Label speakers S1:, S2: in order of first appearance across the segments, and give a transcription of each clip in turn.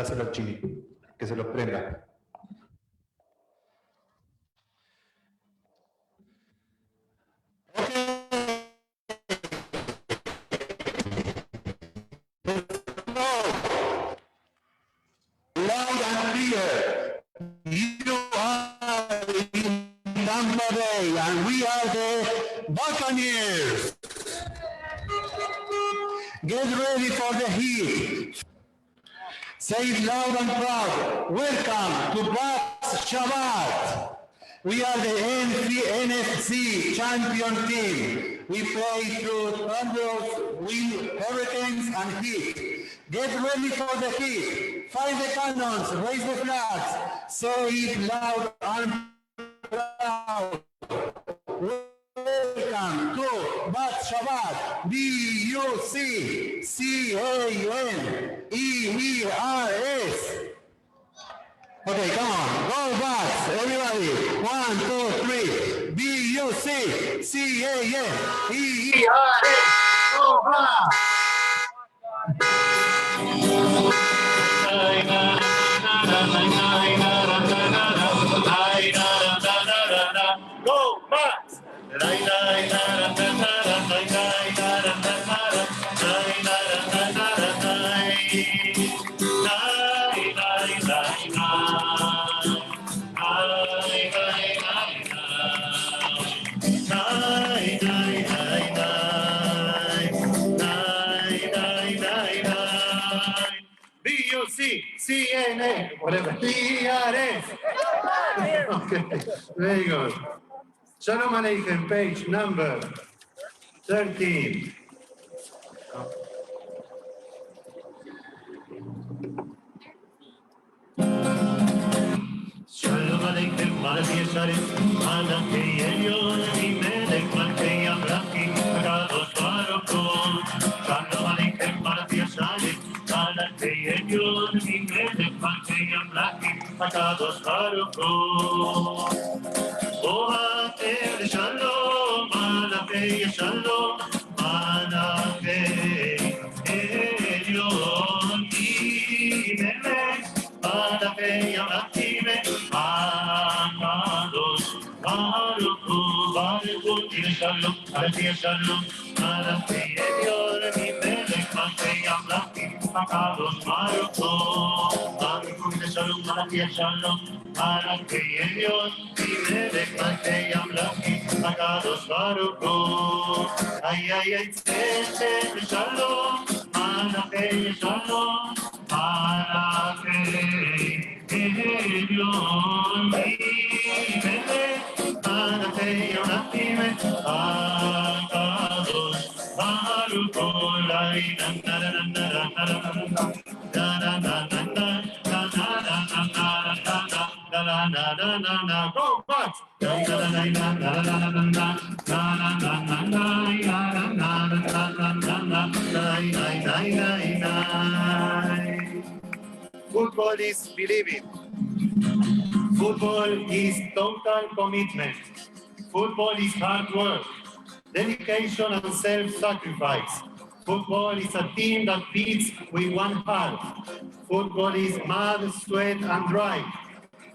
S1: Dáselo al Chini, que se los prenda. Loud and clear. You are in Tampa Bay, and we are the Buccaneers. Get ready for the heat. Say it loud and proud. Welcome to Bucs SHABBAT. We are the NFC champion team. We play through thunders, wind, hurricanes, and heat. Get ready for the heat. Fire the cannons, raise the flags. Say it loud and proud. Welcome to Bucs SHABBAT. BUCCANEERS. Okay, come on. Go Bucs, everybody. 1, 2, 3. BUCCANEERS. Go Bucs. Go Bucs. BUCCANA, whatever. PRS. Okay, very good. Shalom Aleichem, page number 13. Shalom Aleichem, Malachim Sharim, Malachim Elyon, Melech Malachim Abraham, Kadosh Baruch Hu. Shalom Aleichem, Malachim Sharim, Malachim Elyon, Melech Malachim Abraham, Kadosh Baruch Hu. Bohater Shalom, Malachim Shalom, Malachim Elyon, Melech Malachim Abraham, Kadosh Baruch Hu. Baruch Hu, Shalom, Malachim Shalom, Malachim Elyon, Melech Malachim Abraham, Kadosh Baruch Hu. Baruch Hu, Shalom, Malachim Shalom, Malachim Elyon, Melech Malachim Abraham, Kadosh Baruch Hu. Ay, ay, ay, Tzedek Shalom, Malachim Shalom, Malachim Elyon, Melech Malachim Abraham, Kadosh Baruch Hu. Go Bucs! Football is believing. Football is total commitment. Football is hard work, dedication and self-sacrifice. Football is a team that beats with one heart. Football is mud, sweat, and drive.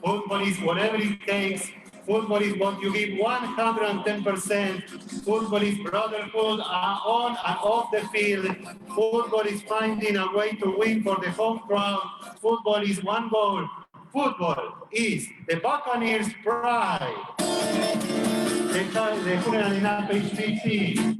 S1: Football is whatever it takes. Football is what you give 110%. Football is brotherhood on and off the field. Football is finding a way to win for the home crowd. Football is one goal. Football is the Buccaneers' pride. Page 15.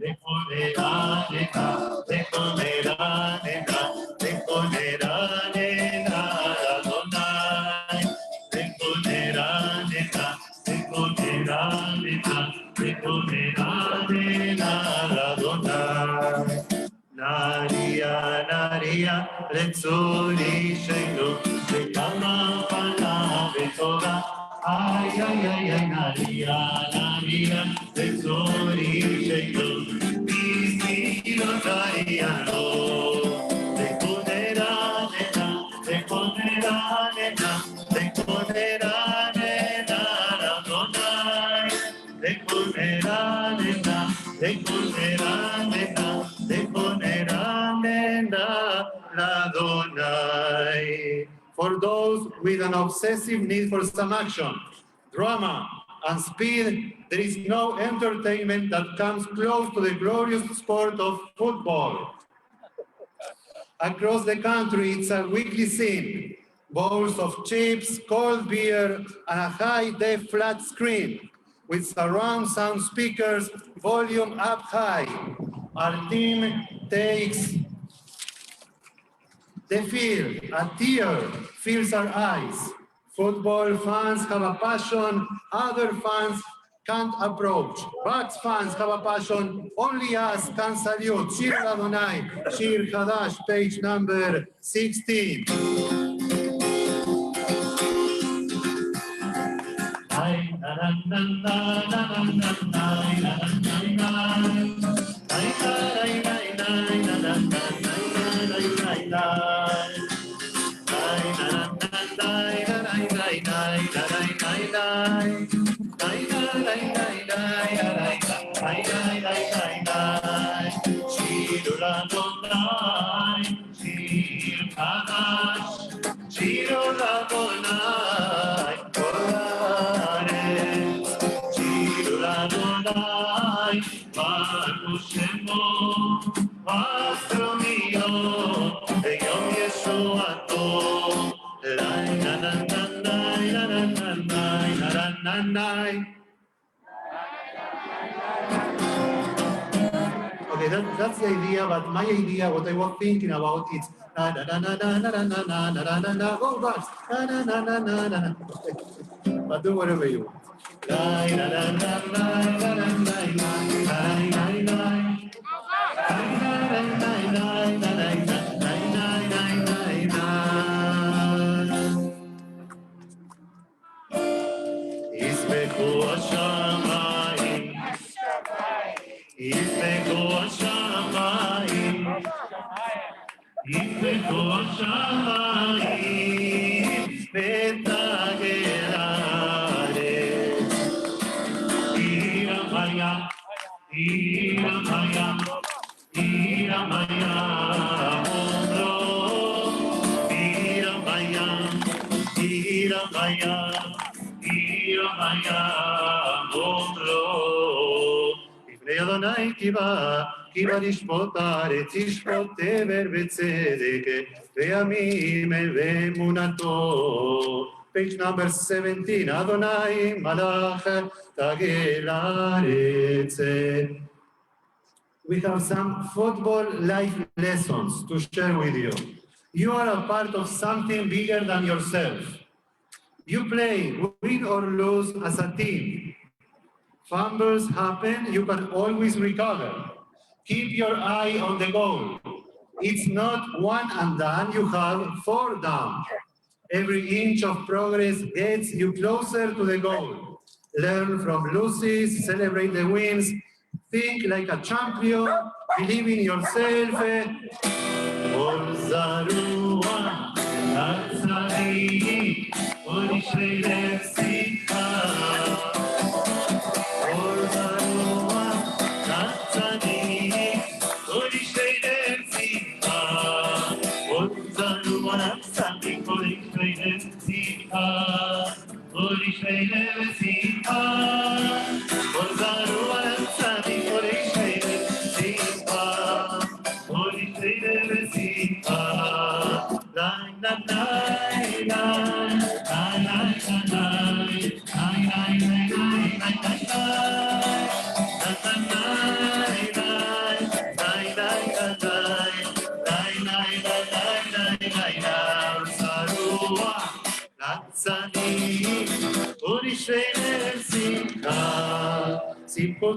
S1: Naria, Retsuri, Shailu, Shekama, Pana, Vetoga, ay, Naria, Retsuri, Shailu, Bismillo, Tariano, Teconera, Nena, Radonai, Teconera, Nena, For those with an obsessive need for some action, drama, and speed, there is no entertainment that comes close to the glorious sport of football. Across the country, it's a weekly scene. Bowls of chips, cold beer, and a high-def flat screen with surround sound speakers, volume up high. Our team takes the field, a tear fills our eyes. Football fans have a passion other fans can't approach. Bucs fans have a passion only us can salute. Shir Adonai, Shir Hadash, page number 16. Okay, that's the idea, but my idea, what I was thinking about is na na na na na na na na na na na na go Bucs, na na na na na na na. But do whatever you want. Na na na na na na na Adonai kiva lishpotare tishpotever betzedeke ve'amim ve'emunato. Page number 17. Adonai malach tagelaretze. We have some football life lessons to share with you. You are a part of something bigger than yourself. You play, win or lose as a team. Fumbles happen, you can always recover. Keep your eye on the goal. It's not one and done, you have 4 down. Every inch of progress gets you closer to the goal. Learn from losses, celebrate the wins, think like a champion, believe in yourself.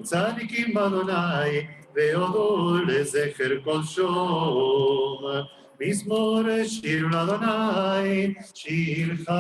S1: צדיקים באדוני והודו לזכר כל שום מזמור שיר לאדוני שיר חדש.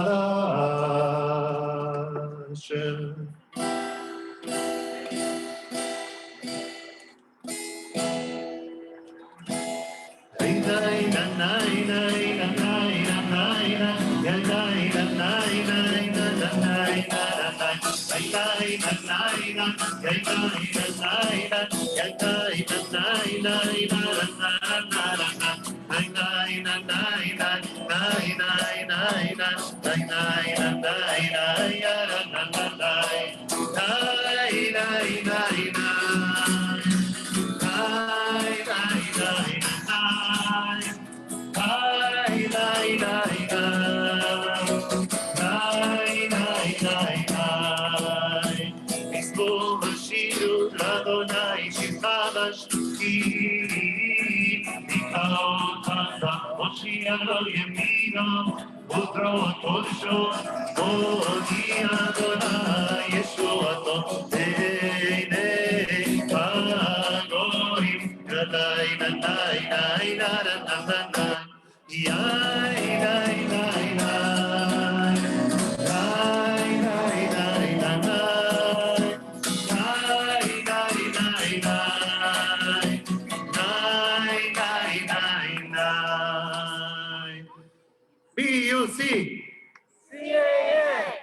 S1: B-U-C.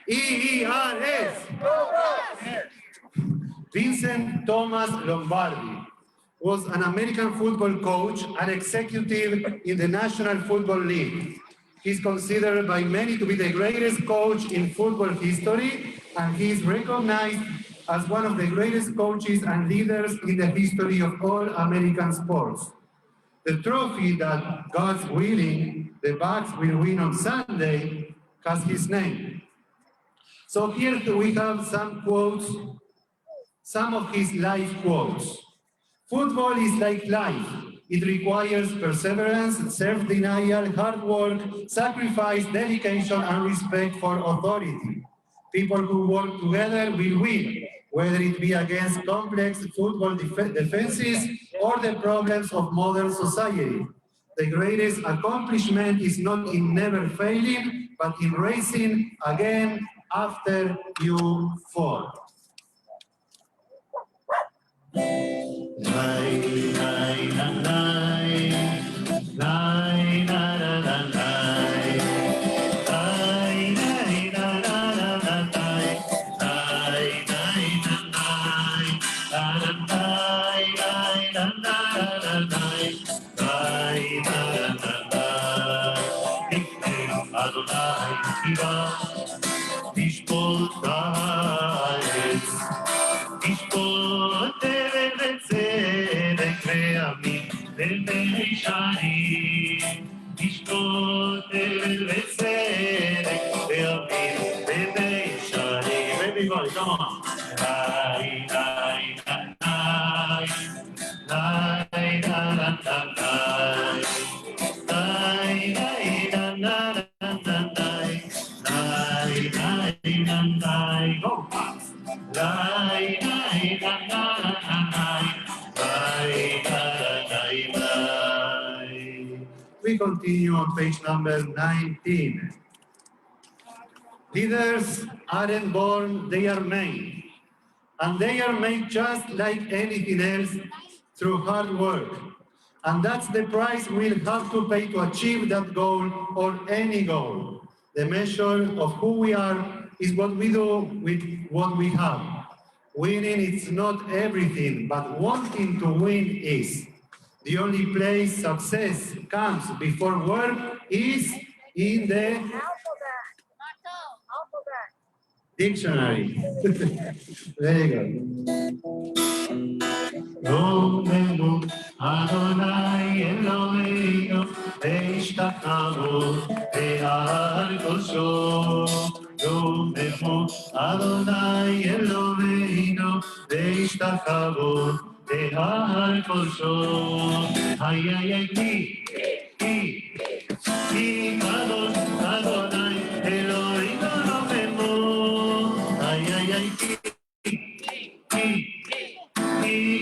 S1: E-E-R-S. Vincent Thomas Lombardi was an American football coach and executive in the National Football League. He's considered by many to be the greatest coach in football history, and he is recognized as one of the greatest coaches and leaders in the history of all American sports. The trophy that, God's willing, the Bucs will win on Sunday has his name. So here we have some quotes, some of his life quotes. Football is like life. It requires perseverance, self-denial, hard work, sacrifice, dedication, and respect for authority. People who work together will win, whether it be against complex football defenses or the problems of modern society. The greatest accomplishment is not in never failing, but in rising again after you fall. Everybody, come on. We continue on page number 19. Leaders aren't born, they are made. And they are made just like anything else through hard work. And that's the price we'll have to pay to achieve that goal or any goal. The measure of who we are is what we do with what we have. Winning is not everything, but wanting to win is. The only place success comes before work is in the dictionary. Very good. Adonai Eloheinu ve'ishtachavo ve'ar kosho. Yomemu Adonai Eloheinu ve'ishtachavo ve'ar kosho. Ay ay ay ki kadosh Adonai Eloheinu Lomemu. Ay ay ay ki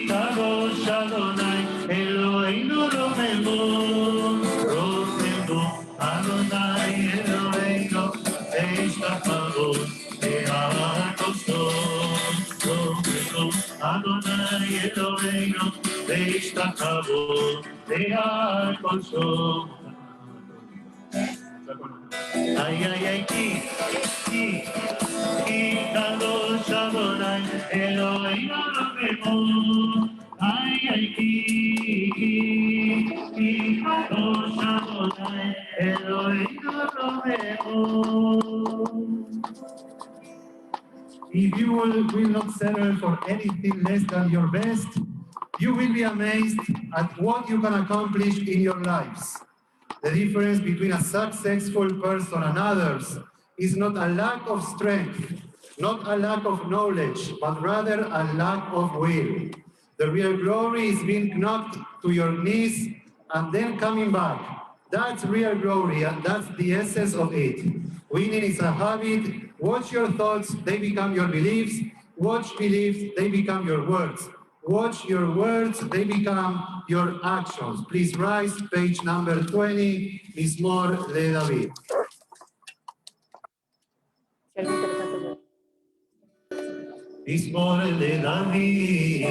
S1: kadosh Adonai Eloheinu Lomemu. Lomemu Adonai Eloheinu ve'ishtachavo ve'ar kosho. Lomemu Adonai Eloheinu ve'ishtachavo ve'ar kosho. Ay ay ay ki kadosh If you will not settle for anything less than your best, you will be amazed at what you can accomplish in your lives. The difference between a successful person and others is not a lack of strength, not a lack of knowledge, but rather a lack of will. The real glory is being knocked to your knees and then coming back. That's real glory, and that's the essence of it. Winning is a habit. Watch your thoughts, they become your beliefs. Watch beliefs, they become your words. Watch your words, they become your actions. Please rise, page number 20, Mismor Le David. Mismor Le David.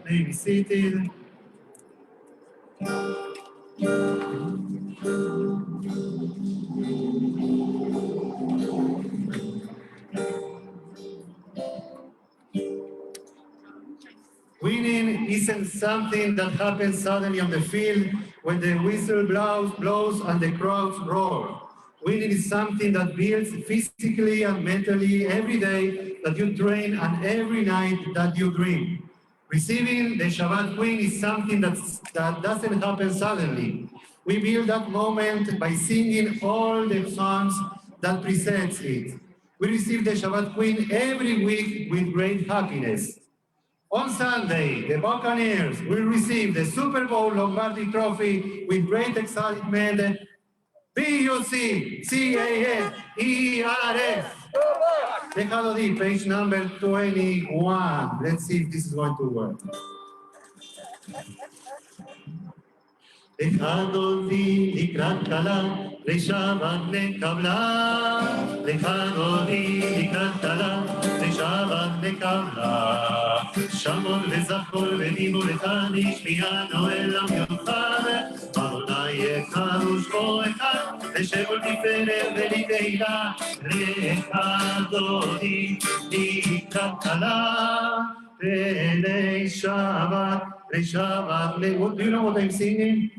S1: May be seated. Winning isn't something that happens suddenly on the field when the whistle blows and the crowds roar. Winning is something that builds physically and mentally every day that you train and every night that you dream. Receiving the Shabbat win is something that doesn't happen suddenly. We build that moment by singing all the songs that precedes it. We receive the Shabbat win every week with great happiness. On Sunday, the Buccaneers will receive the Super Bowl Lombardi Trophy with great excitement. Buccaneers. Dejado D, page number 21. Let's see if this is going to work. Dejado di likrat kala, לשבת נקבלה. דejado di likrat kala, לשבת נקבלה. שמעון וזכור ודיבור אחד, השמיענו אל המיוחד. אדוני אחד ושמו אחד, ושבו תפארת ולתהילה. דejado di likrat kala, ולשבת. What do you know what I'm singing?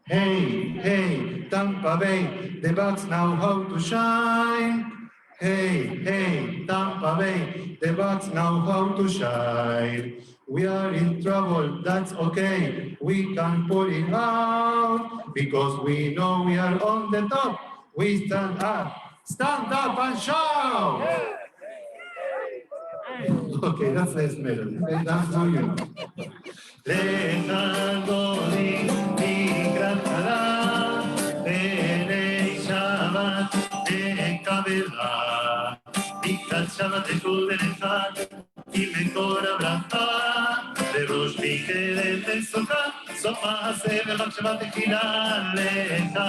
S1: Hey, hey, Tampa Bay, the Bucs know how to shine. Hey, hey, Tampa Bay, the Bucs know how to shine. We are in trouble, that's okay. We can pull it out because we know we are on the top. We stand up and shout. Okay, that's less melody. That's how you know. Dejado di likrat kala, ברכת שבת לכולך, עם מקור הברכה, בראש מקרב וסוכה, סוף מעשה ומחשבה תחילה לך,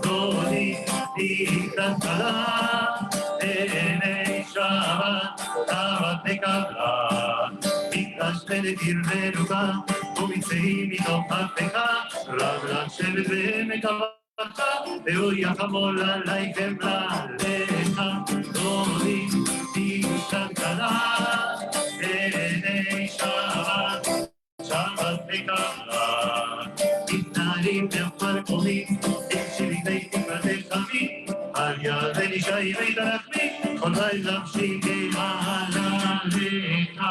S1: דודי לקראת כלה, עיני שבת, שבת נקבלה, מקדש ונתיר ונוגה, ומצאים מתוך אפיך, רב לך שבט ועמק אבטחה, ואויה חמול עלי חמלה לך, דודי לקראת כלה, עיני שבת, שבת נקבלה, מתנהלים במקומית, שליטי תקרתך חמי, על ידי נשאי בית הרחמי, כל לילה משיקי מעלה לך.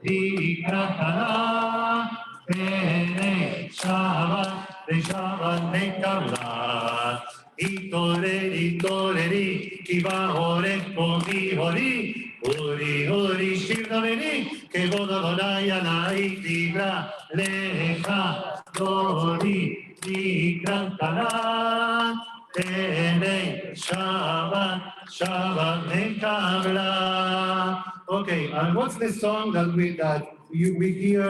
S1: לקראת כלה, עיני שבת, ושבת נקבלה. התעוררי, התעוררי, כי בא עורק קומי הורי, הורי, הורי, שיר דברי, כבוד אדוני עלי דיברה לך, דודי לקראת כלה, עיני שבת, שבת נקבלה. Okay, and what's the song that we hear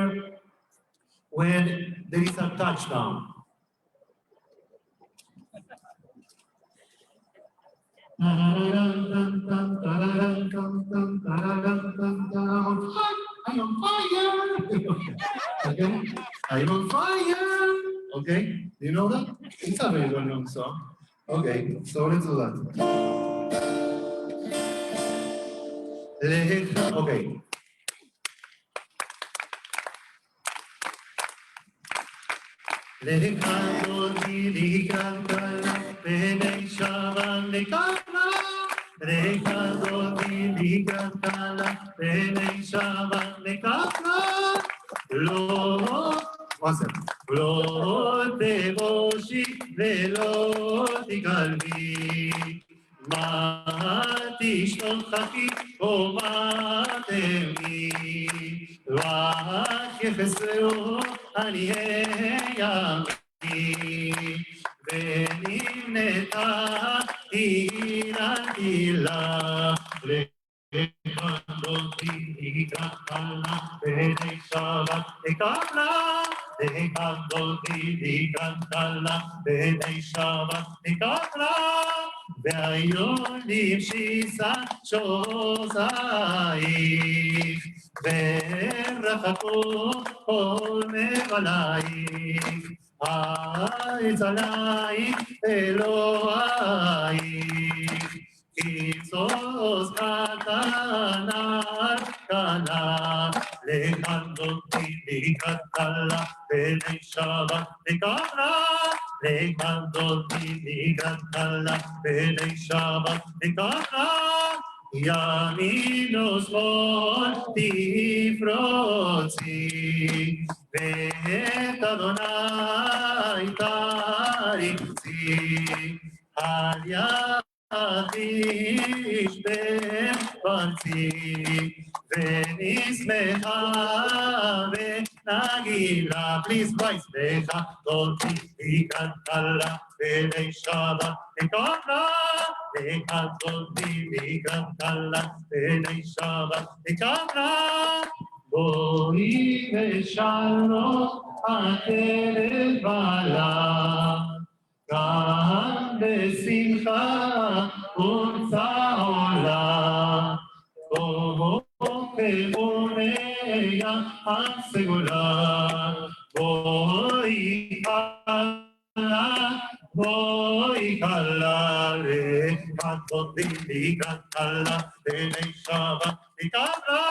S1: when there is a touchdown? I'm on fire. Okay, I'm on fire. Okay, do you know that? It's a very well-known song. Okay, so let's do that. Okay. לך דודי לקראת כלה, ועיני שבת נקבלה. לך דודי לקראת כלה, ועיני שבת נקבלה. לא, מה זה? לא תבושי ולא תקלבי, מה תשלוחי ומה תמי, רק יחסרו עניי ימי, ונמנתה תהילתי לה. לך דודי לקראת כלה, ועיני שבת נקבלה. לך דודי לקראת כלה, ועיני שבת נקבלה. והיונים שיסה שוזייך, ורחקו כל מבלייך, העץ עלייך אלוהייך, כי זוז קטן על קלה. לך דודי לקראת כלה, ועיני שבת נקבלה. לך דודי לקראת כלה, ועיני שבת נקבלה. ימין ושמאל תפרוצי, ואת אדוני תריצי, על ידיש בפרצי, ונשמחה ונגילה. Please rise. לך דודי לקראת כלה, ועיני שבת נקבלה. לך דודי לקראת כלה, ועיני שבת נקבלה. בואי ושלום הכלב עלה, כאן בשמחה ורצה עולה. כבוניה הסגולה, בואי כלה, בואי כלה. לך דודי לקראת כלה, ועיני שבת נקבלה.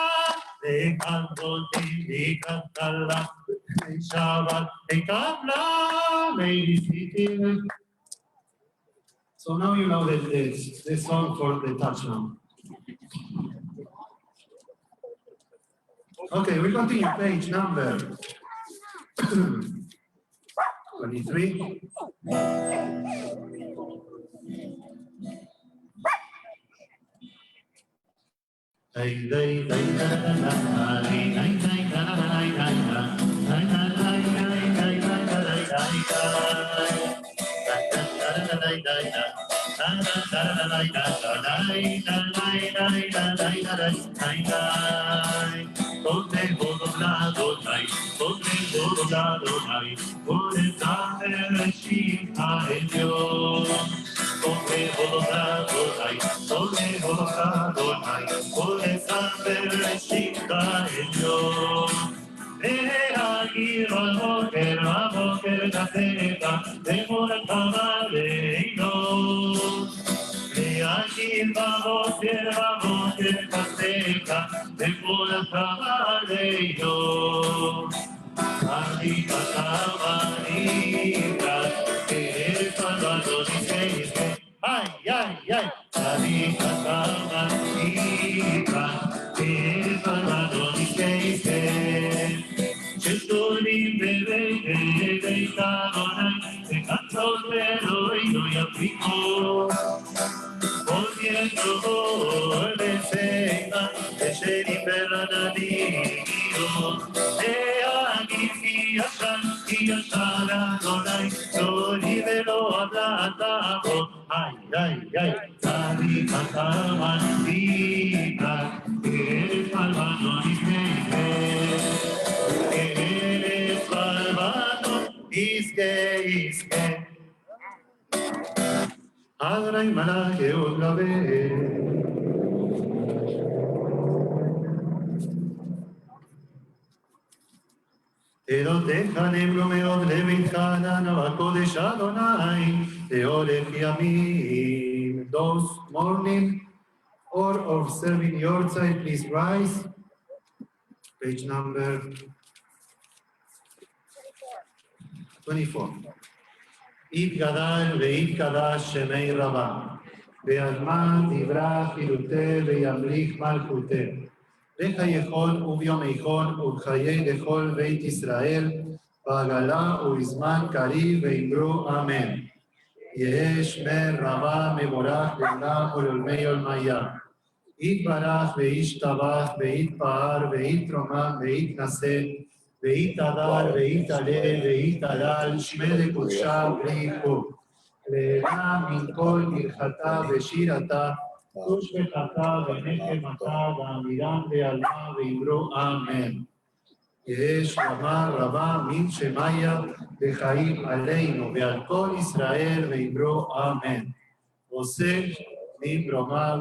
S1: לך דודי לקראת כלה, ועיני שבת נקבלה. Ladies, so now you know the song for the touchdown. Okay, we continue page number 23. Those mourning or observing your side, please rise. Page number 24. Id gadal ve'id kadash shemei rabah. Ve'alma divra chilute ve'yamlich malchute. V'chayechol u'vyom eichol u'chayei lechol beit Israel. V'agala u'izman kariv ve'imru amen. Yesh mer rabah mevorach le'olam u'l'olmei olmaya. יתברך וישתבח ויתפאר ויתרומם ויתנשא ויתהדר ויתעלה ויתהלל שמי לקודשה בלי חוק. לעילם מן כל ברכתה ושירתה ושבחתה ונחמתה ואמירם ועלמה ואמרו אמן. יש לומר רבה מן שמיה וחיים עלינו ועל כל ישראל ואמרו אמן. עושה ממרומיו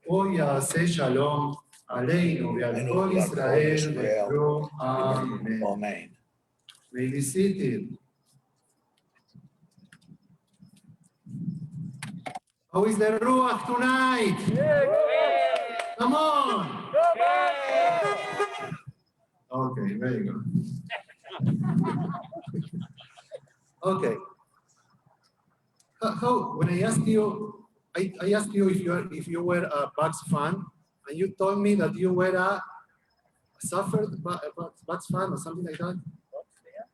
S1: Hoy hace shalom aleinu ve'al kol Israel ve'ro amen.
S2: Amen.
S1: May be seated. How is the ruach tonight? Come on. Okay, very good. Okay. When I asked you. I asked you if you were a Bucs fan, and you told me that you were a suffered Bucs fan or something like that.
S3: Bucs fan?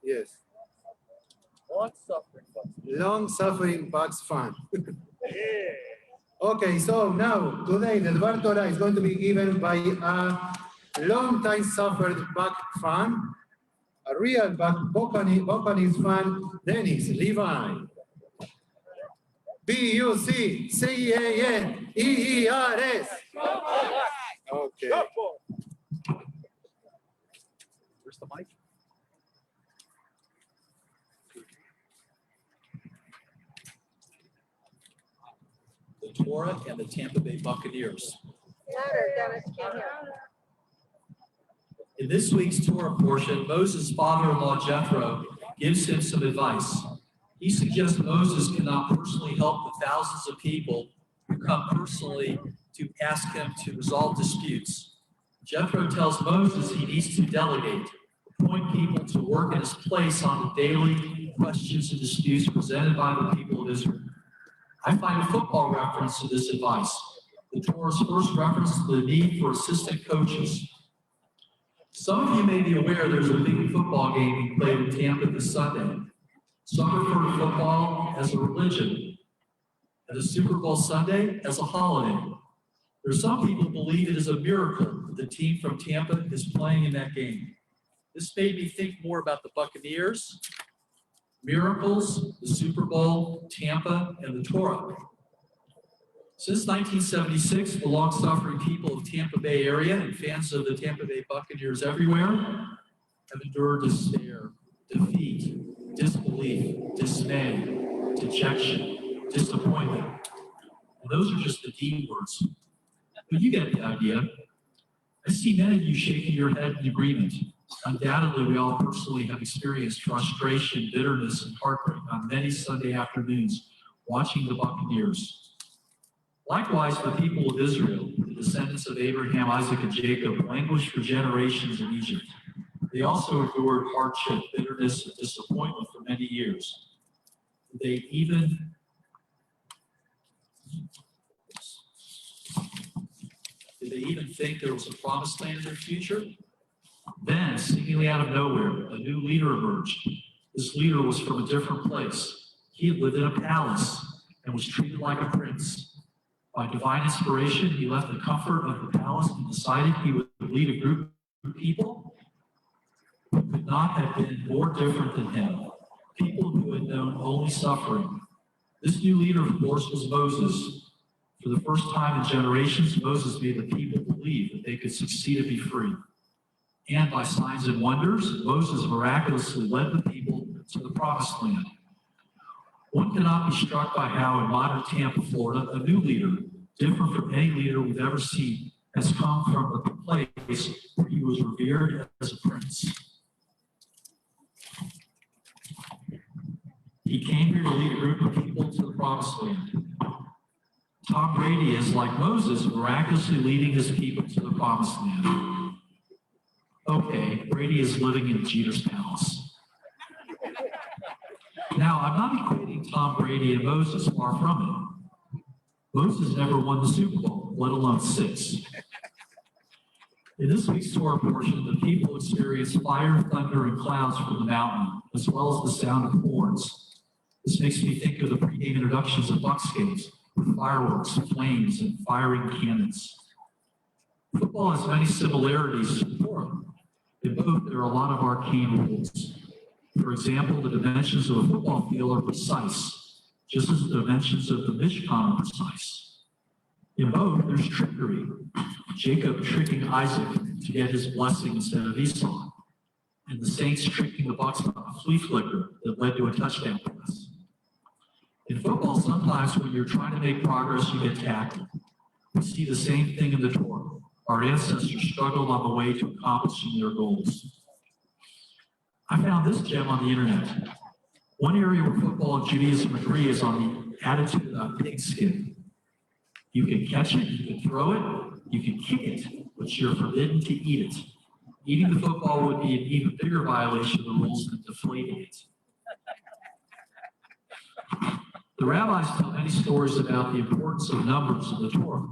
S1: Yes.
S3: Long-suffering Bucs fan.
S1: Long-suffering Bucs fan. Okay, so now today the Dvar Torah is going to be given by a long-time suffered Bucs fan, a real Buccaneers fan, Dennis Levi. B-U-C-C-A-N-E-E-R-S. Okay.
S2: Where's the mic? The Torah and the Tampa Bay Buccaneers. In this week's Torah portion, Moses' father-in-law Jethro gives him some advice. He suggests Moses cannot personally help the thousands of people who come personally to ask him to resolve disputes. Jethro tells Moses he needs to delegate, appoint people to work in his place on the daily questions and disputes presented by the people of Israel. I find a football reference to this advice. The Torah's first reference to the need for assistant coaches. Some of you may be aware there's a big football game being played in Tampa this Sunday. Some refer to football as a religion, and the Super Bowl Sunday as a holiday. There are some people who believe it is a miracle that the team from Tampa is playing in that game. This made me think more about the Buccaneers Miracles, the Super Bowl, Tampa, and the Torah. Since 1976, the long-suffering people of Tampa Bay area and fans of the Tampa Bay Buccaneers everywhere have endured despair, defeat, disbelief, dismay, dejection, disappointment. And those are just the D words. But you get the idea. I see many of you shaking your head in agreement. Undoubtedly, we all personally have experienced frustration, bitterness, and heartbreak on many Sunday afternoons watching the Buccaneers. Likewise, the people of Israel, the descendants of Abraham, Isaac, and Jacob, languished for generations in Egypt. They also endured hardship, bitterness, and disappointment for many years. Did they even think there was a promised land in their future? Then, seemingly out of nowhere, a new leader emerged. This leader was from a different place. He had lived in a palace and was treated like a prince. By divine inspiration, he left the comfort of the palace and decided he would lead a group of people who could not have been more different than him, people who had known only suffering. This new leader, of course, was Moses. For the first time in generations, Moses made the people believe that they could succeed and be free. And by signs and wonders, Moses miraculously led the people to the promised land. One cannot be struck by how in modern Tampa, Florida, a new leader, different from any leader we've ever seen, has come from the place where he was revered as a prince. He came here to lead a group of people to the promised land. Tom Brady is, like Moses, miraculously leading his people to the promised land. Okay, Brady is living in Jeter's palace. Now, I'm not equating Tom Brady and Moses, far from it. Moses never won the Super Bowl, let alone 6. In this week's Torah portion, the people experience fire, thunder, and clouds from the mountain, as well as the sound of horns. This makes me think of the pregame introductions of Bucs games, with fireworks, flames, and firing cannons. Football has many similarities to the Torah. In both, there are a lot of arcane rules. For example, the dimensions of a football field are precise, just as the dimensions of the Mishkan are precise. In both, there's trickery. Jacob tricking Isaac to get his blessing instead of Esau, and the Saints tricking the Bucs with a flea flicker that led to a touchdown pass. In football, sometimes when you're trying to make progress, you get tackled. We see the same thing in the Torah. Our ancestors struggled on the way to accomplishing their goals. I found this gem on the internet. One area where football and Judaism agree is on the attitude of pigskin. You can catch it, you can throw it, you can kick it, but you're forbidden to eat it. Eating the football would be an even bigger violation of the rules than deflating it. The rabbis tell many stories about the importance of numbers in the Torah.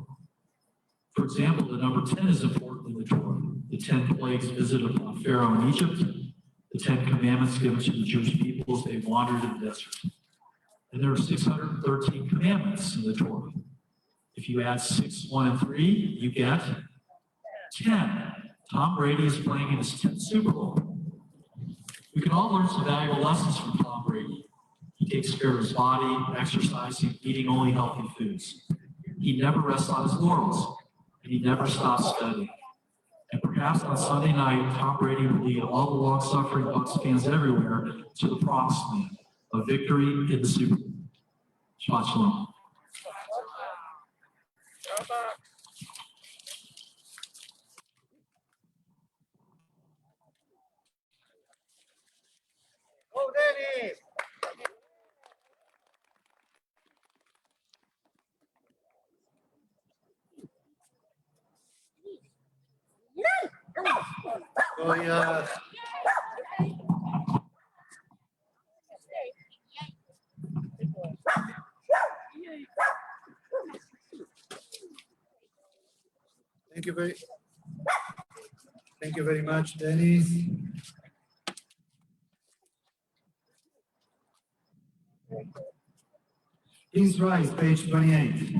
S2: For example, the number 10 is important in the Torah. The 10 plagues visited upon Pharaoh in Egypt, the 10 commandments given to the Jewish people as they wandered in the desert. And there are 613 commandments in the Torah. If you add 6, 1, and 3, you get 10. Tom Brady is playing in his 10th Super Bowl. We can all learn some valuable lessons from Tom Brady. He takes care of his body, exercising, eating only healthy foods. He never rests on his laurels, and he never stops studying. And perhaps on Sunday night, Tom Brady will lead all the long-suffering Bucs fans everywhere to the promised land, a victory in the Super Bowl. Shabbat shalom.
S1: Oh, Dennis! Oh, yeah. Thank you very much, Dennis. Please rise, page 28.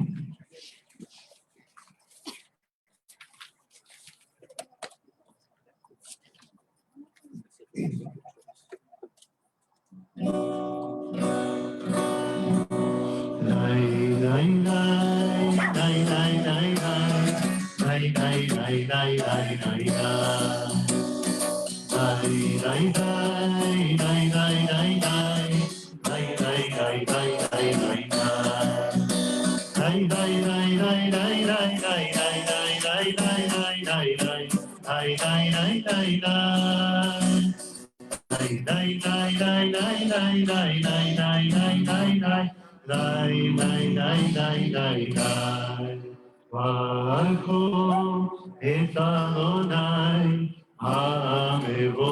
S1: את אדוני המבורך.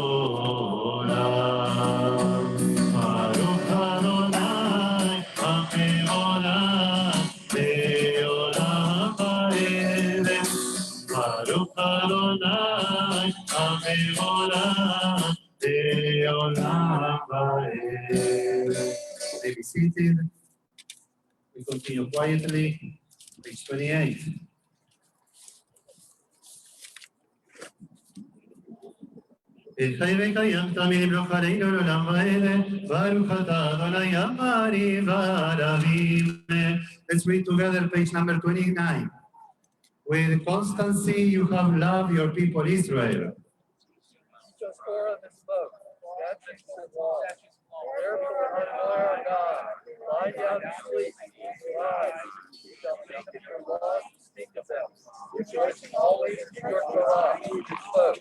S1: ברוך אדוני המבורך לעולם ועד. ברוך אדוני המבורך לעולם ועד. May be seated. We continue quietly. Page 28. חי וקיים תמיד ברוך עלינו לעולם ועד. ברוך אתה אדוני אמרי ורבים. Let's read together page number 29. With constancy you have loved your people Israel.
S3: Just for the smoke, statutes and laws. Therefore, unaware of God, lie down and sleep, rise. You shall think of your laws and speak of them, rejoicing always in your Torah, which is spoke.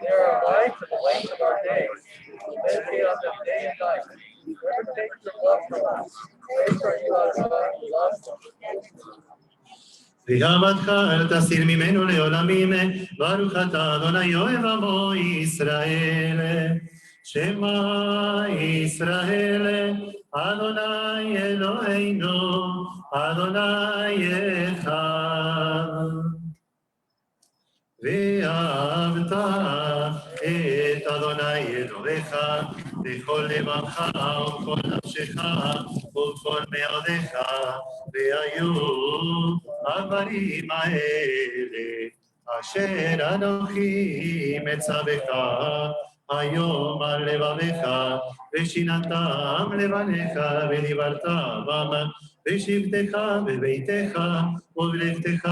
S3: They are a light to the length of our days. We meditate on them day and night. Never take your love from us. Praise are you, our God, who loves them.
S1: ואהבתך אל תסיר ממנו לעולמים, ברוך אתה אדוני אוהב עמו ישראל. שמע ישראל, אדוני אלוהינו, אדוני אחד. ואהבת את אדוני אלוהיך בכל לבבך ובכל נפשך ובכל מאודיך, והיו הדברים האלה אשר אנוכי מצווך היום על לבביך, ושיננתם לבניך ודיברת בם בשבתך בביתך ובלכתך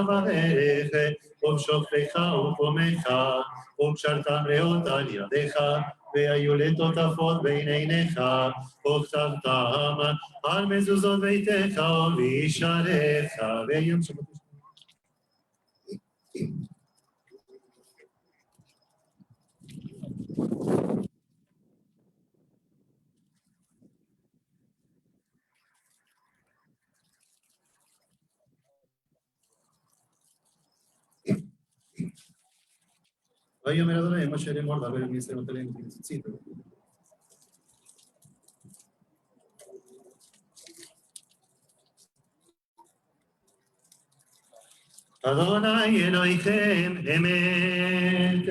S1: בדרך ובשופטיך ופומך וקשרתם לאות על ידיך והיו לטוטפות בין עיניך וכתבתם על מזוזות ביתך ובישעריך ויום שבת. ויאמר אדוני משה לאמור דבר אל בני ישראל ותלם כי ציצית. אדוני אלוהיכם אמת.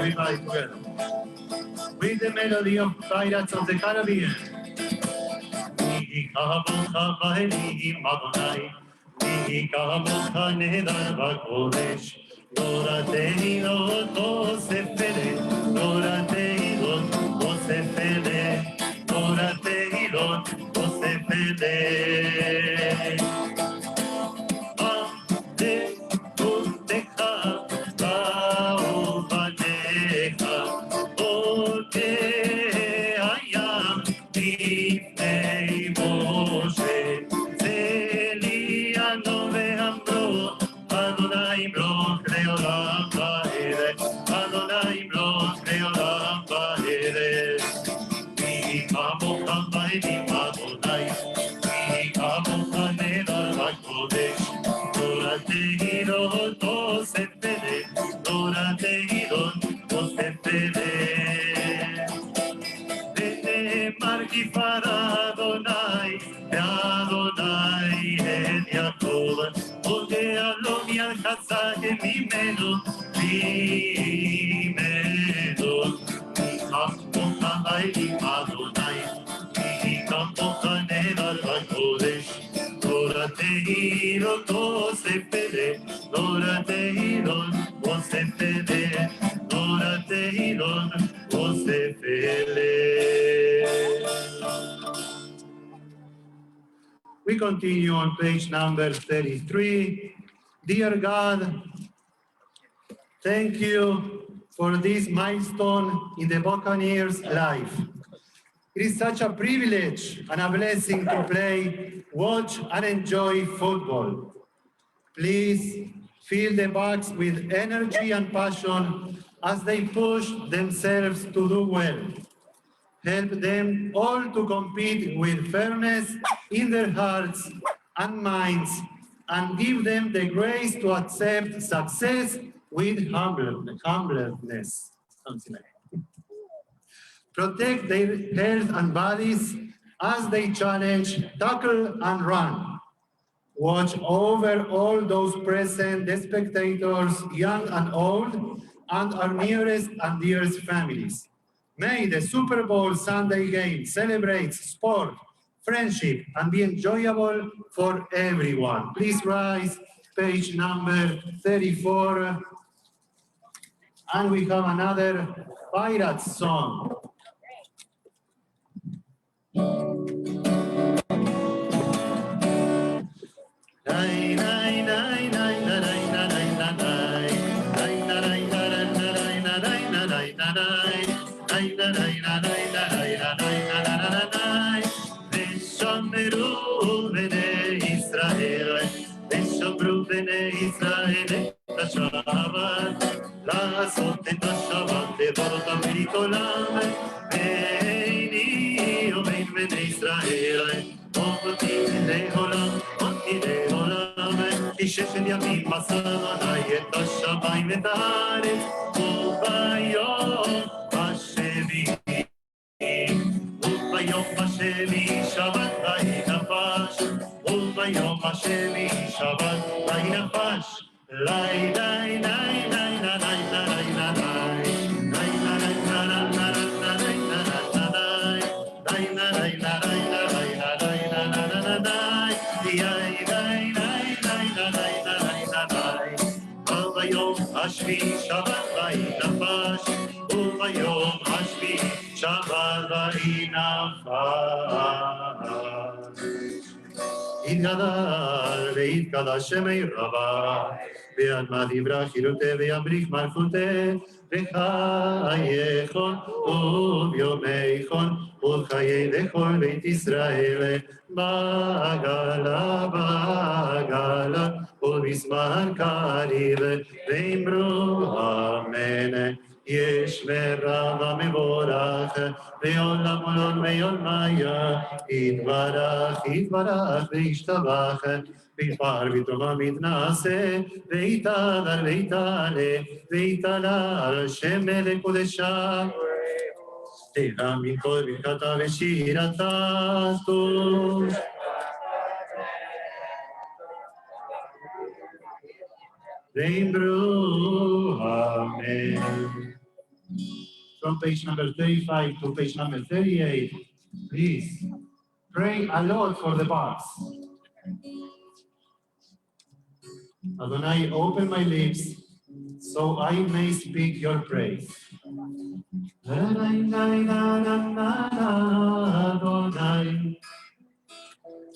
S1: Everybody together. With the melody of Pirates of the Caribbean. Nihi kahamocha v'elim Adonai, Nihi kahamocha nehedar v'kodesh, Toratei lot osefele, Toratei lot osefele, Toratei lot osefele. ממנו, ממנו. Milon Osefele. We continue on page number 33. Dear God, thank you for this milestone in the Buccaneers' life. It is such a privilege and a blessing to play, watch, and enjoy football. Please fill the Bucs with energy and passion as they push themselves to do well. Help them all to compete with fairness in their hearts and minds, and give them the grace to accept success with humbleness. Something like that. Protect their health and bodies as they challenge, tackle, and run. Watch over all those present, the spectators, young and old, and our nearest and dearest families. May the Super Bowl Sunday game celebrate sport, friendship, and be enjoyable for everyone. Please rise, page number 34. And we have another Pirates song. ושמרו בני ישראל, ושמרו בני ישראל את השבת, לעשות את השבת לראות ברית עולם, ביני ובין בני ישראל, אותי לעולם, אותי לעולם, כי ששת ימים מסע עלי את השמיים ואת הארץ, וביום השביעי וביום השני שבת וינפש, וביום השני שבת וינפש. לי לי לי לי וביום השביעי שבת וינפש, וביום השביעי שבת וינפש. יתגדל ויתקדש שמי רבה, ויאמר דברה חירותי וימריך מלכותי, וחייכון וביומייכון וחיי לכל בית ישראל, בעגלה בעגלה ובזמן קריב, ואמרו אמן. ישמרה ומבורך, ועולם עולם ועולמיה, יתברך, יתברך וישתבח, ויפאר וטובה מתנשא, ויתהדר ויתעלה, ויתעלה על השם לקודשה. תהא מכל ברכתה ושירתה טוב. ואמרו אמן. From page number 35 to page number 38, please pray a lot for the Bucs. Adonai, open my lips so I may speak your praise. Adonai,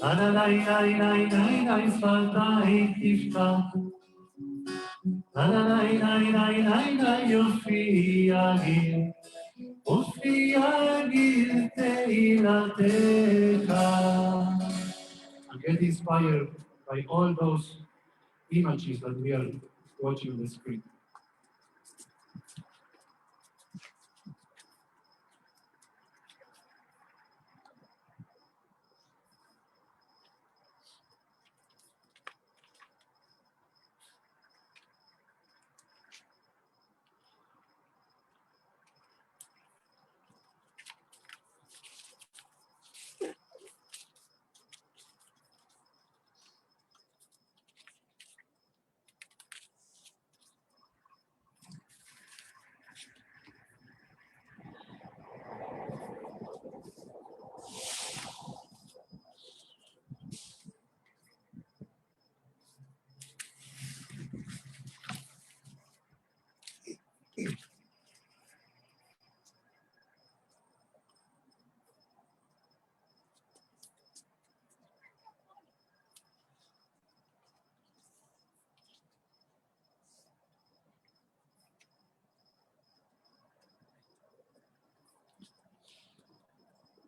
S1: Adonai, שפתיי תפתח. יופיע גיל תהילתך. And get inspired by all those images that we are watching on the screen.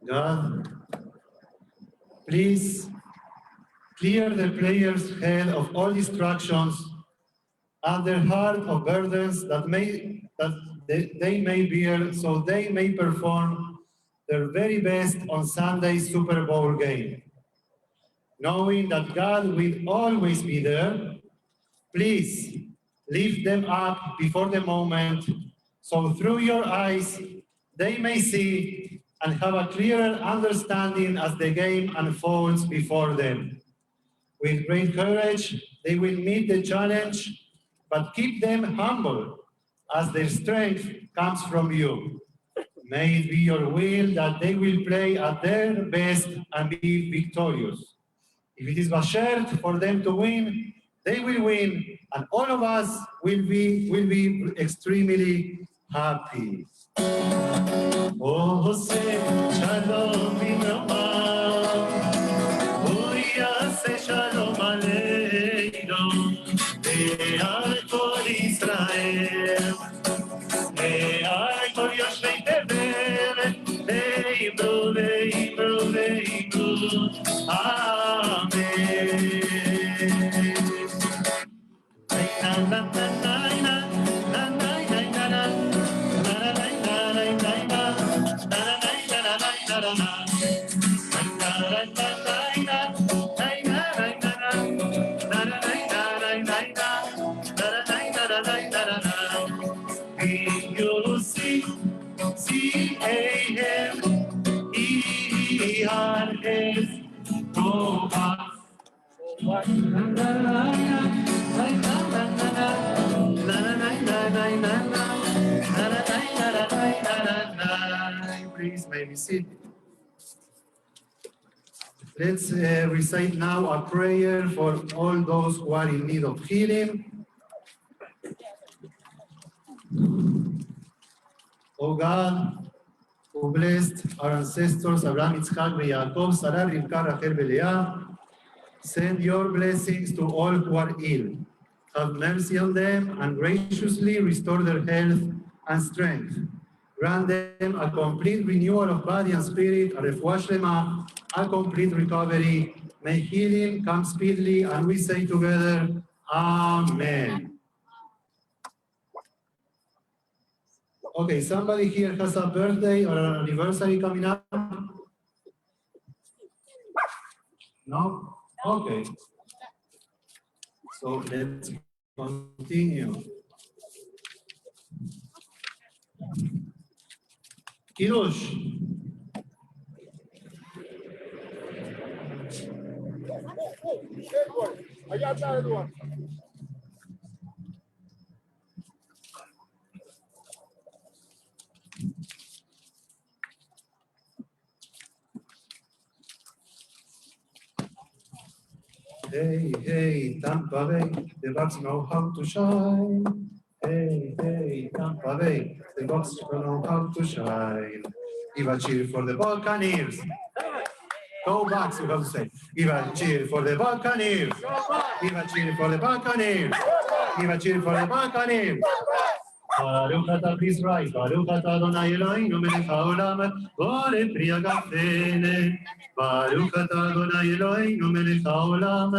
S1: God, please clear the player's head of all distractions and their heart of burdens that they may bear, so they may perform their very best on Sunday's Super Bowl game. Knowing that God will always be there, please lift them up before the moment, so through your eyes they may see and have a clearer understanding as the game unfolds before them. With great courage, they will meet the challenge, but keep them humble, as their strength comes from you. May it be your will that they will play at their best and be victorious. If it is Basher for them to win, they will win, and all of us will be extremely happy. Oh, say shalom say shalom aleinu, ve'al kol Yisrael, ve'al kol yoshvei tevel, ve'imru, ve'imru, ve'imru, amen. Please, may we sit. Let's recite now a prayer for all those who are in need of healing. Oh God, who blessed our ancestors Abraham, Yitzchak, and Yaakov, Sarah, Rivka, Rachel, and Leah, send your blessings to all who are ill. Have mercy on them and graciously restore their health and strength. Grant them a complete renewal of body and spirit, a refuah shlema, a complete recovery. May healing come speedily, and we say together, Amen. Okay, somebody here has a birthday or an anniversary coming up? No? Okay. So let's continue. Kirush. Hey, hey, Tampa Bay, the Bucs know how to shine. Hey, hey, Tampa Bay, the Bucs know how to shine. Give a cheer for the Buccaneers. Go Bucs, you have to say. Give a cheer for the Buccaneers. Give a cheer for the Buccaneers. Give a cheer for the Buccaneers. Baruch atah, please rise. Baruch atah Adonai Eloheinu melech haolam, borei pri hagafene. Baruch atah Adonai Eloheinu melech haolam,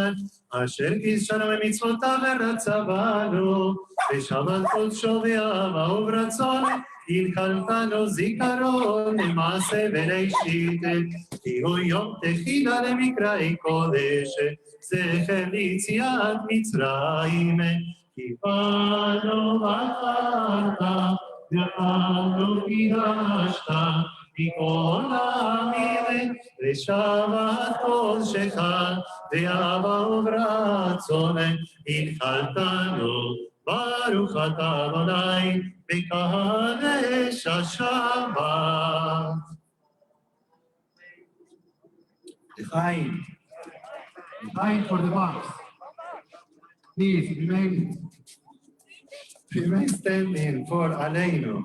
S1: asher kidshanu b'mitzvotav v'ratza banu, v'shabbat kodsho v'ahava u'vratzon, הנחלתנו זיכרון למעשה בראשית, כי הוא יום תחילה למקראי קודש, זכר ליציאת מצרים. קיבלנו בחרת, ואנו קידשת, מכל העמים, ושבת קודשך, ואהבה וברצון, הנחלתנו, ברוך אתה אדוני, בקדש השבת. L'chaim. L'chaim for the Bucs. Please remain standing for Aleinu.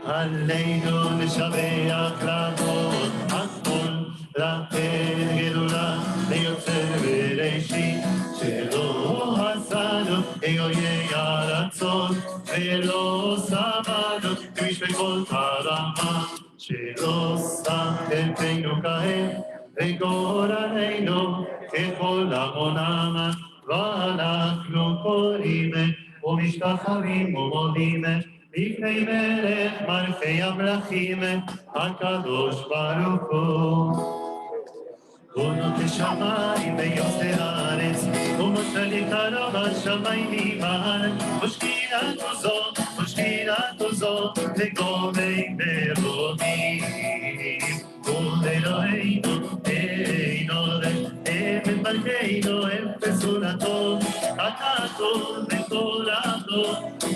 S1: Aleinu לשבח לעבוד הכל, לתת גדולה ליוצר בראשית, שלא עשנו איי הרצון, ולא שמנו כביש בכל הרמה. שלא שם חלקנו כעת, וגורלנו ככל עמונם, ואנחנו קוראים ומשתחווים ומודים לפני מלך מלכי המלכים, הקדוש ברוך הוא. בונות השמיים ויוצר הארץ, ומושלת הרב השמיים בארץ, ושכינתו זו, לגומי מרומים. ולאלוהינו אין עוד, אמת מלכנו אפס ונתון, הכתוב בתורתו,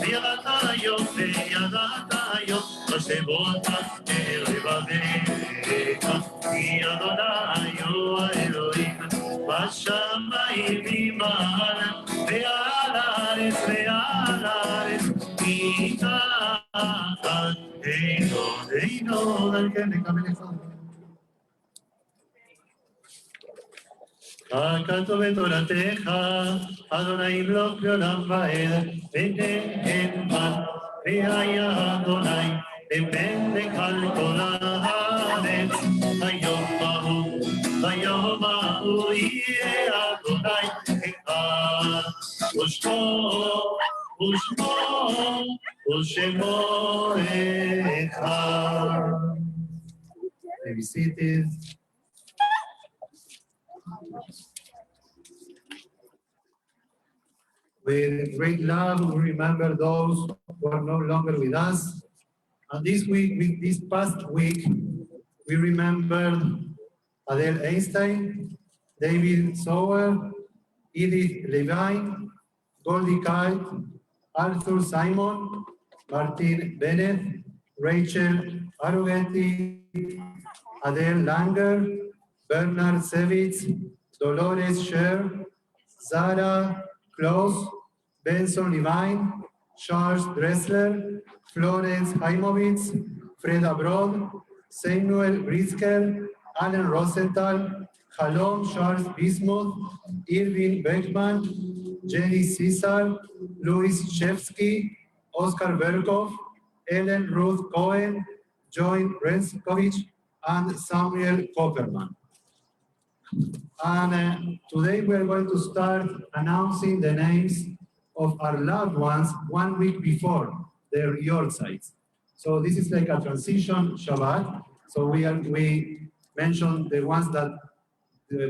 S1: וידעת היום, השמות אל לבביך, כי אדוני הוא האלוהים, בשמיים ממעל, ועל הארץ, מתחת, אין עוד, על כן נקבל לך. הכתוב בתורתך, אדוני ימלוך לעולם ועד, ותן מן, והיה אדוני, למלך על כל הארץ, היום ההוא יהיה אדוני אחד, ושמו אחד. Be seated. With great love, we remember those who are no longer with us. And this past week, we remembered Adele Einstein, David Sauer, Edith Levine, Goldie Kite, Arthur Simon, Martin Bennett, Rachel Arugenti, Adele Langer, Bernard Sevitz, Dolores Scher, Zara Klaus, Benson Levine, Charles Dressler, Florence Heimovitz, Freda Broad, Samuel Brisker, Alan Rosenthal, Halom Charles Bismuth, Irving Beckman, Jenny Cesar, Louis Shevsky, Oscar Berkov, Ellen Ruth Cohen, Joan Renskovich, and Samuel Kopperman. And today we are going to start announcing the names of our loved ones 1 week before their yahrzeits. So this is like a transition Shabbat. So we mentioned the ones that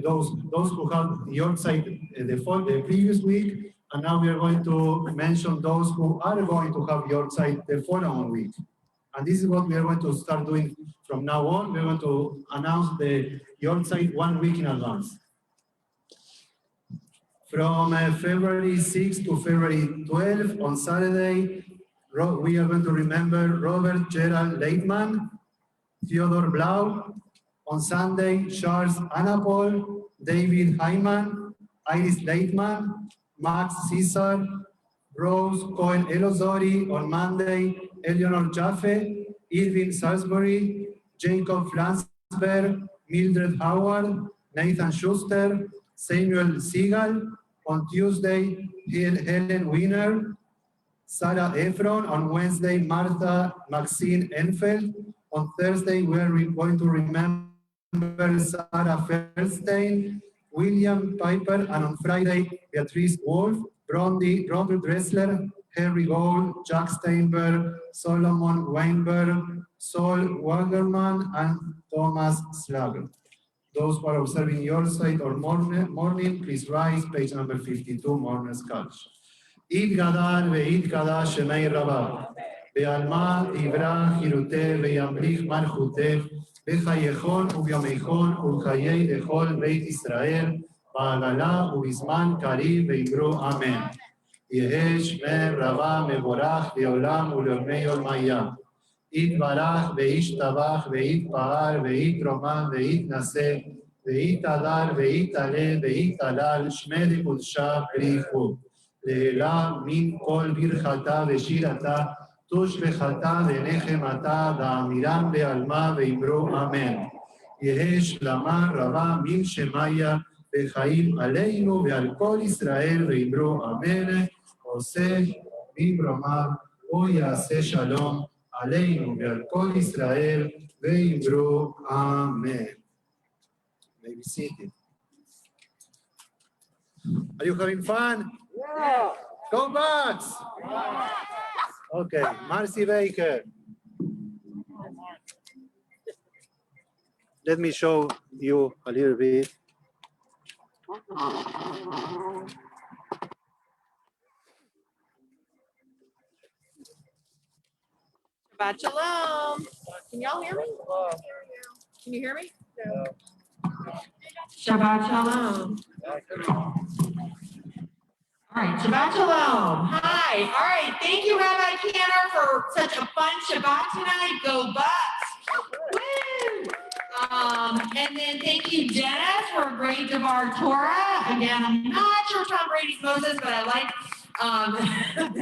S1: those who had yahrzeit the previous week, and now we are going to mention those who are going to have yahrzeit the following week. And this is what we are going to start doing from now on. We're going to announce the yahrzeit 1 week in advance. From February 6 to February 12 on Saturday, we are going to remember Robert Gerald Leitman, Theodore Blau. On Sunday, Charles Anapol, David Hyman, Iris Leitman, Max Caesar, Rose Cohen Elozori. On Monday, Eleanor Jaffe, Irving Salisbury, Jacob Flansberg, Mildred Howard, Nathan Schuster, Samuel Seagal. On Tuesday, Helen Wiener, Sarah Efron. On Wednesday, Martha Maxine Enfeld. On Thursday, we are going to remember Sarah Feldstein, William Piper, and on Friday, Beatrice Wolf, Ronald Dressler, Harry Gold, Jack Steinberg, Solomon Weinberg, Saul Wagerman, and Thomas Slager. Those who are observing your side or morning, please rise, page number 52, Mourner's Couch. Id Gadal ve'id Gadal Shemei Rabbah, ve'alma ivra chiruteh ve'yamlich malchuteh, בחייכון ובימיכון ובחיי לכל בית ישראל, בעגלה ובזמן קריב ואמרו אמן. יהא שמי רבה מבורך לעולם ולעולמי עולמיה. יתברך וישתבח ויתפאר ויתרומם ויתנשא ויתהדר ויתעלה ויתהלל שמי לקודשה בריחו. לעילה מן כל ברכתה ושירתה תושבחתה ונחמתה דאמירם בעלמה ואמרו אמן. יהא שלמה רבה מן שמיה וחיים עלינו ועל כל ישראל ואמרו אמן. עושה במרומיו או יעשה שלום. עלינו ועל כל ישראל, ואמרו אמן. May be seated. Are you having fun?
S3: Yeah.
S1: Go Bucs! Okay, Marcy Baker. Let me show you a little bit.
S4: Shabbat shalom. Can y'all hear me? Can you hear me? Shabbat shalom. All right, Shabbat shalom. Hi. All right. Thank you, Rabbi Cantor, for such a fun Shabbat tonight. Go Bucs. Woo! And then thank you, Dennis, for a great Devar Torah. Again, I'm not sure Tom Brady's Moses, but I like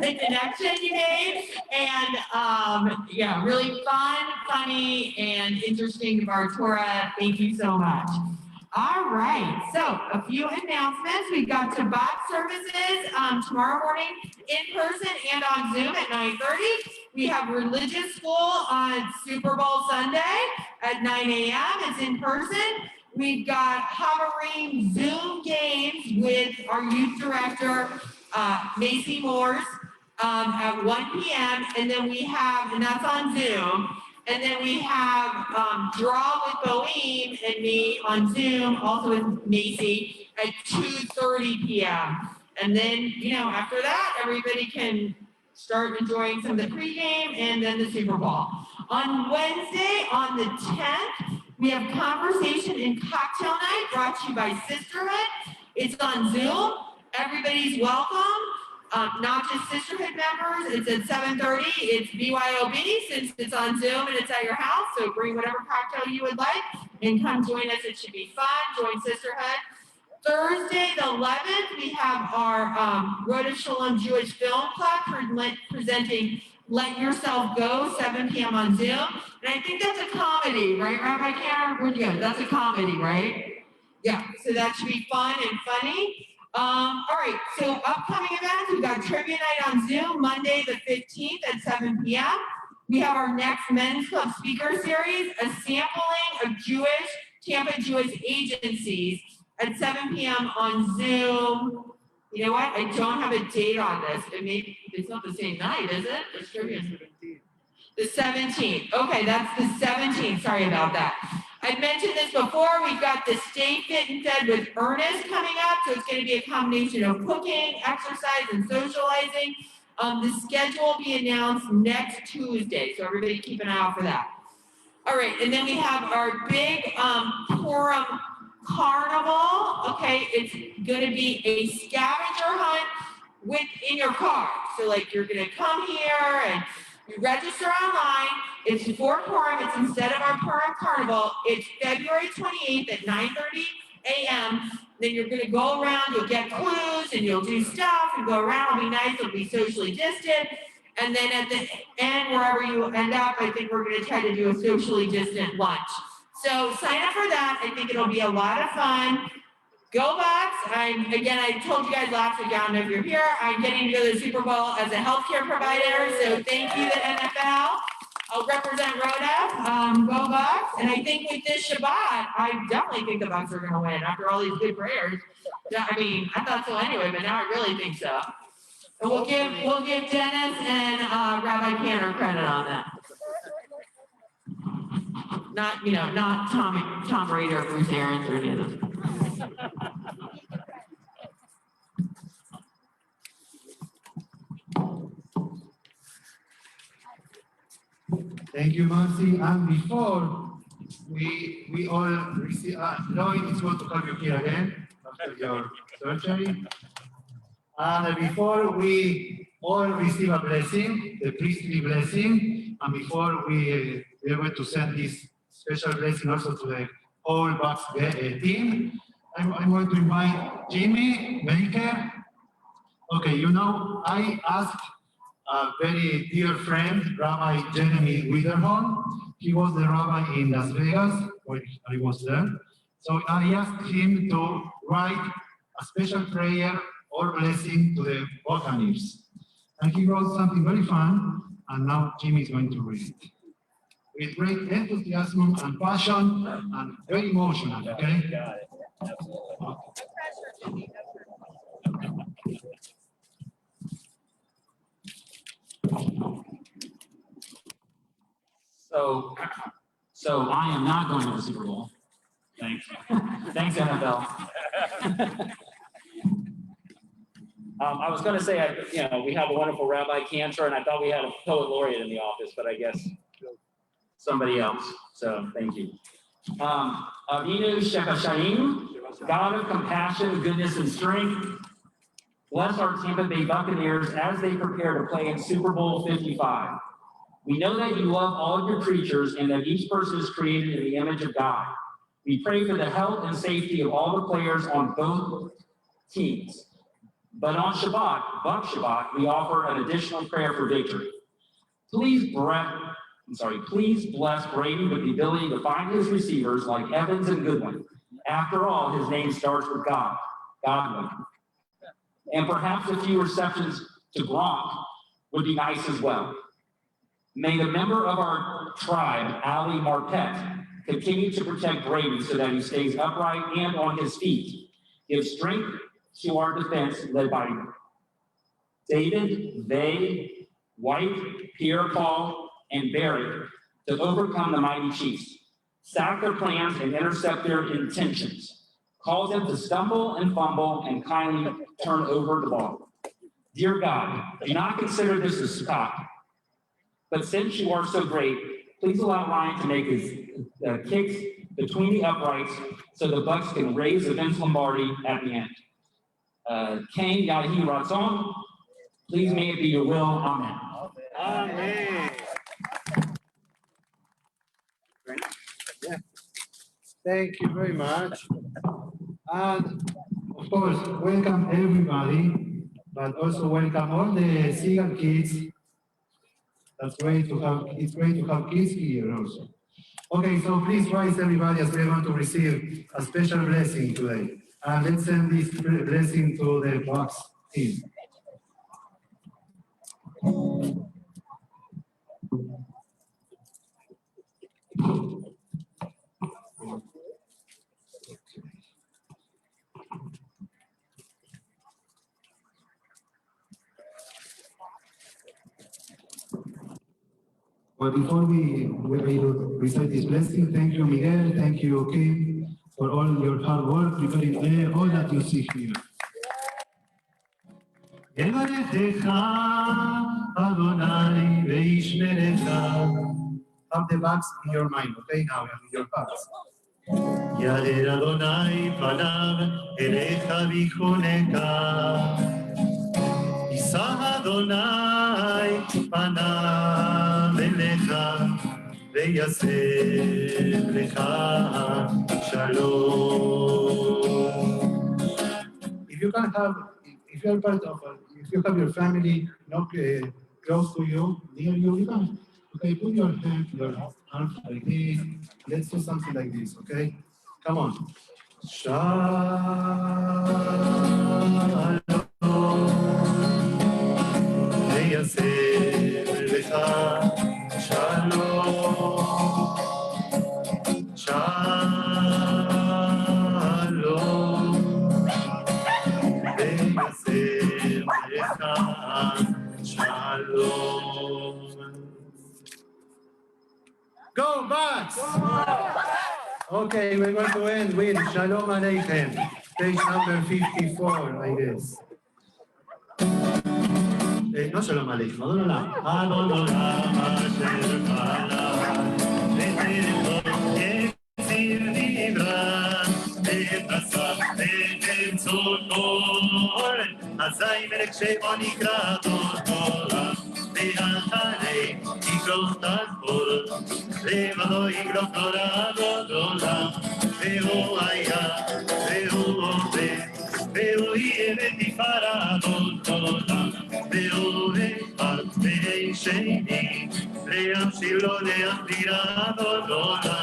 S4: the connection you made. And yeah, really fun, funny, and interesting Devar Torah. Thank you so much. All right, so a few announcements. We've got Shabbat services tomorrow morning in person and on Zoom at 9:30. We have religious school on Super Bowl Sunday at 9 a.m. It's in person. We've got hovering Zoom games with our youth director, Macy Morse, at 1 p.m. And then we have, and that's on Zoom. And then we have Draw with Boeam and me on Zoom, also with Macy, at 2:30 p.m. And then, you know, after that, everybody can start enjoying some of the pregame and then the Super Bowl. On Wednesday, on the 10th, we have Conversation and Cocktail Night brought to you by Sisterhood. It's on Zoom. Everybody's welcome. Not just Sisterhood members, it's at 7:30, it's BYOB since it's on Zoom and it's at your house, so bring whatever cocktail you would like and come join us, it should be fun, join Sisterhood. Thursday the 11th, we have our Road to Shalom Jewish Film Club presenting Let Yourself Go, 7 p.m. on Zoom, and I think that's a comedy, right, Rabbi Karen? Where'd you go? That's a comedy, right? Yeah, so that should be fun and funny. All right, so upcoming events, we've got Trivia Night on Zoom, Monday the 15th at 7 p.m. We have our next Men's Club speaker series, a sampling of Tampa Jewish agencies at 7 p.m. on Zoom. You know what, I don't have a date on this. It's not the same night, is it? It's trivia. The 17th, okay, that's the 17th, sorry about that. I mentioned this before, we've got the Stay Fit and Fed with Ernest coming up, so it's going to be a combination of cooking, exercise, and socializing. The schedule will be announced next Tuesday, so everybody keep an eye out for that. All right, and then we have our big Purim Carnival, okay? It's going to be a scavenger hunt in your car. So like you're going to come here and you register online. It's for Purim. It's instead of our Purim Carnival. It's February 28th at 9:30 a.m. Then you're going to go around. You'll get clues and you'll do stuff and go around. It'll be nice. It'll be socially distant. And then at the end, wherever you end up, I think we're going to try to do a socially distant lunch. So sign up for that. I think it'll be a lot of fun. Go Bucs. I told you guys last week, I don't know if you're here, I'm getting to go to the Super Bowl as a healthcare provider, so thank you, the NFL. I'll represent Rhoda. Go Bucs. And I think with this Shabbat, I definitely think the Bucs are going to win after all these good prayers. I mean, I thought so anyway, but now I really think so. And we'll give Dennis and Rabbi Cantor credit on that. Not Tom Brady or Bruce Arians or any of those.
S1: Thank you, Marcy. And before we all receive, Lloyd is going to have you here again after your surgery. And before we all receive a blessing, the priestly blessing, and before we are going to send this special blessing also to the whole Bucs team, I'm going to invite Jimmy Baker. Okay, I asked a very dear friend, Rabbi Jeremy Widerholm. He was the rabbi in Las Vegas when I was there. So I asked him to write a special prayer or blessing to the Buccaneers. And he wrote something very fun. and now Jimmy is going to read it. With great enthusiasm and passion and very emotional, okay?
S3: Got it. Absolutely.
S5: So I am not going to the Super Bowl. Thanks. Thanks, NFL. I was going to say, we have a wonderful Rabbi Cantor, and I thought we had a poet laureate in the office, but I guess somebody else. So thank you. Avinu Shekashayim, God of compassion, goodness, and strength, bless our Tampa Bay Buccaneers as they prepare to play in Super Bowl 55. We know that you love all of your creatures and that each person is created in the image of God. We pray for the health and safety of all the players on both teams. But on Shabbat, Bucs Shabbat, we offer an additional prayer for victory. Please bless Brady with the ability to find his receivers like Evans and Goodwin. After all, his name starts with God, Godwin. And perhaps a few receptions to Gronk would be nice as well. May the member of our tribe, Ali Marpet, continue to protect Brady so that he stays upright and on his feet. Give strength to our defense led by David, Vay, White, Pierre-Paul, and Barry to overcome the mighty Chiefs. Sack their plans and intercept their intentions. Cause them to stumble and fumble and kindly turn over the ball. Dear God, do not consider this a Scott. But since you are so great, please allow Ryan to make his kicks between the uprights so the Bucs can raise Vince Lombardi at the end. Kane Yahi Ratzon, please may it be your will. Amen.
S3: Amen.
S1: Yeah. Thank you very much. And of course, welcome everybody, but also welcome all the Seagull kids. It's great to have kids here also. Okay, so please rise everybody as we are going to receive a special blessing today. And let's send this blessing to the Bucs team. Well, before we recite this blessing, thank you, Miguel, thank you, Kim, for all your hard work preparing all that you see here. Have the Bucs in your mind, okay? Now in your hearts. Yader Adonai panav elecha vichoneka. Yisa Adonai panav elecha veyaseh lecha shalom. If you are part of, if you have your family not close to you, near you, you can, okay, put your arms like this. Let's do something like this, okay? Come on. Shalom. Veyaseh lecha shalom. Go Bucs! Okay, we're going to end with Shalom Aleichem, page number 54, I guess. No Shalom Aleichem, Adon Olam. Adon Olam asher panav v'terecho yetzir nivra v'tasach v'temtzot azay melech shemo nikra Adon Olam v'atarei yikrot al-kol לבדו יגלוך תורה גדולה, והוא היה, והוא עובד, והוא יהיה בתפארתו גדולה, והוא אחד ושני, להמשיל לו להגדירה גדולה,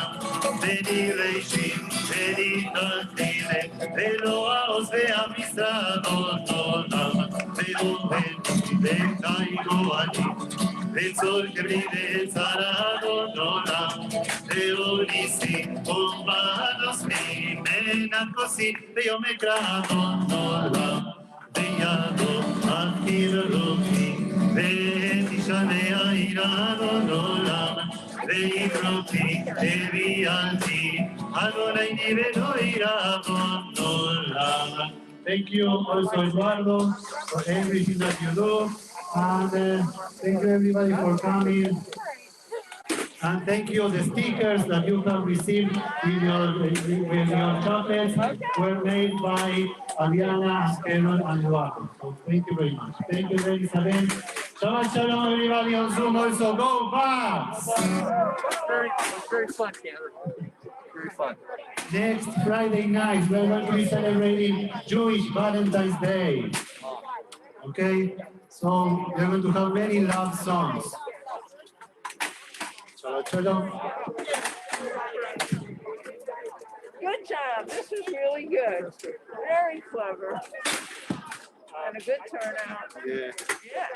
S1: ונרשים ונתתיהם, ולא העוז והמשרד גדולה, והוא וחי גואלים, sol che brille sarà d'onora, e onisi, bombados mi, mena così, io me grado d'onora, vegliato a tiraroti, vedi già irano d'onora, vei troppi e vianti, allora in livello irano d'onora. Thank you also, Eduardo, for everything that you do. And thank you everybody for coming. And thank you the stickers that you have received with your chocolates were made by Adriana, Carol, and Eduardo. So thank you very much. Thank you, Isabel. Shabbat shalom, everybody on Zoom also. Go Bucs!
S3: Very fun, Tanner. Very fun.
S1: Next Friday night, we're going to be celebrating Jewish Valentine's Day. Okay? So we're going to have many love songs. Shabbat shalom.
S6: Good job. This was really good. Very clever. And a good turnout.
S1: Yeah.
S6: Yeah.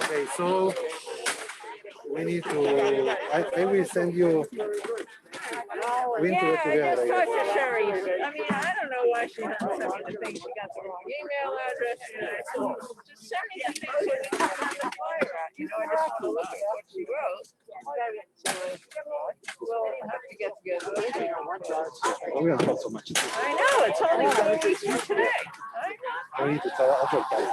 S7: Okay, so we need to, I will send you, we need to
S6: Yeah,
S7: go
S6: I just
S7: together.
S6: talked to Sherry. I mean, I don't know why she hadn't sent me the thing. She got the wrong email address. And I said, just send me the thing so we can send the flyer out. You know, I just want to look at what she wrote. So we'll have to get together.
S7: Oh, we don't talk so much.
S6: I know, it's only 4 weeks from today. I know.
S7: We need to tell advertise.